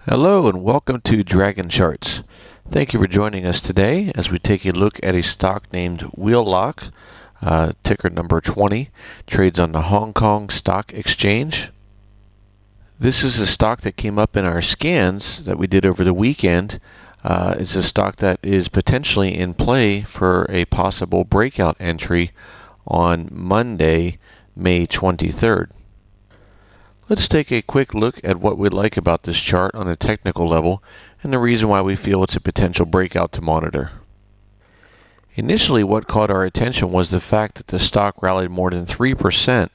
Hello and welcome to Dragon Charts. Thank you for joining us today as we take a look at a stock named Wheelock, ticker number 20, trades on the Hong Kong Stock Exchange. This is a stock that came up in our scans that we did over the weekend. It's a stock that is potentially in play for a possible breakout entry on Monday, May 23rd. Let's take a quick look at what we like about this chart on a technical level and the reason why we feel it's a potential breakout to monitor. Initially, what caught our attention was the fact that the stock rallied more than 3%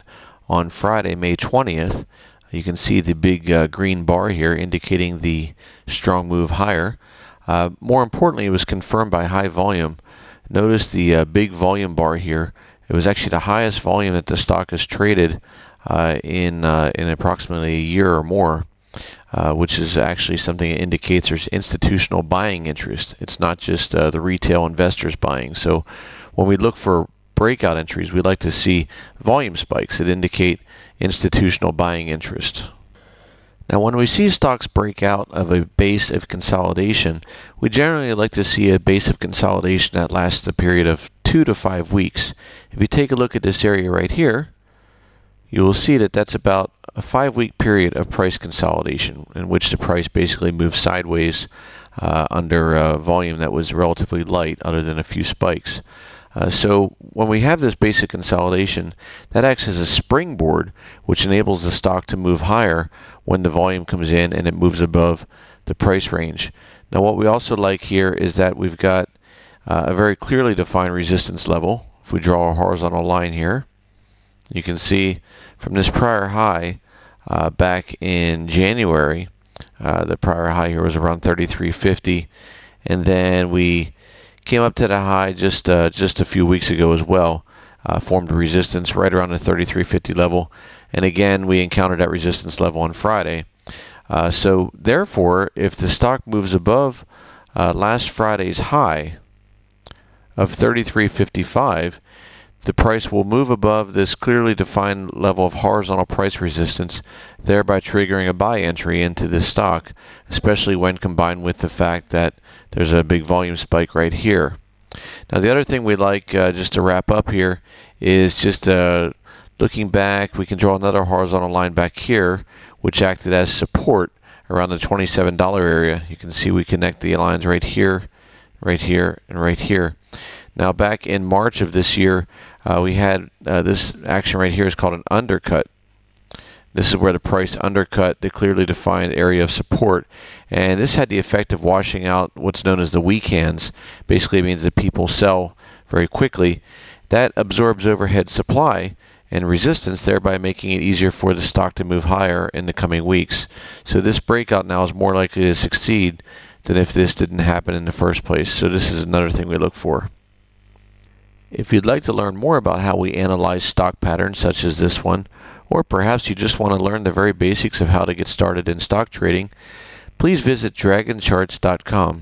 on Friday, May 20th. You can see the big green bar here indicating the strong move higher. More importantly, it was confirmed by high volume. Notice the big volume bar here. It was actually the highest volume that the stock has traded in approximately a year or more, which is actually something that indicates there's institutional buying interest. It's not just the retail investors buying. So when we look for breakout entries, we like to see volume spikes that indicate institutional buying interest. Now, when we see stocks break out of a base of consolidation, we generally like to see a base of consolidation that lasts a period of 2 to 5 weeks. If you take a look at this area right here, you will see that that's about a 5-week period of price consolidation in which the price basically moves sideways under volume that was relatively light other than a few spikes. So when we have this basic consolidation, that acts as a springboard which enables the stock to move higher when the volume comes in and it moves above the price range. Now what we also like here is that we've got a very clearly defined resistance level. If we draw a horizontal line here, you can see from this prior high back in January, the prior high here was around 33.50, and then we came up to the high just a few weeks ago as well, formed a resistance right around the 33.50 level, and again we encountered that resistance level on Friday. So therefore, if the stock moves above last Friday's high of 33.55, the price will move above this clearly defined level of horizontal price resistance, thereby triggering a buy entry into this stock, especially when combined with the fact that there's a big volume spike right here. Now the other thing we like, just to wrap up here, is just looking back, we can draw another horizontal line back here, which acted as support around the $27 area. You can see we connect the lines right here, right here, and right here. Now back in March of this year, we had this action right here is called an undercut. This is where the price undercut the clearly defined area of support, and this had the effect of washing out what's known as the weak hands. Basically it means that people sell very quickly. That absorbs overhead supply and resistance, thereby making it easier for the stock to move higher in the coming weeks. So this breakout now is more likely to succeed than if this didn't happen in the first place. So this is another thing we look for. If you'd like to learn more about how we analyze stock patterns such as this one, or perhaps you just want to learn the very basics of how to get started in stock trading, please visit dragoncharts.com.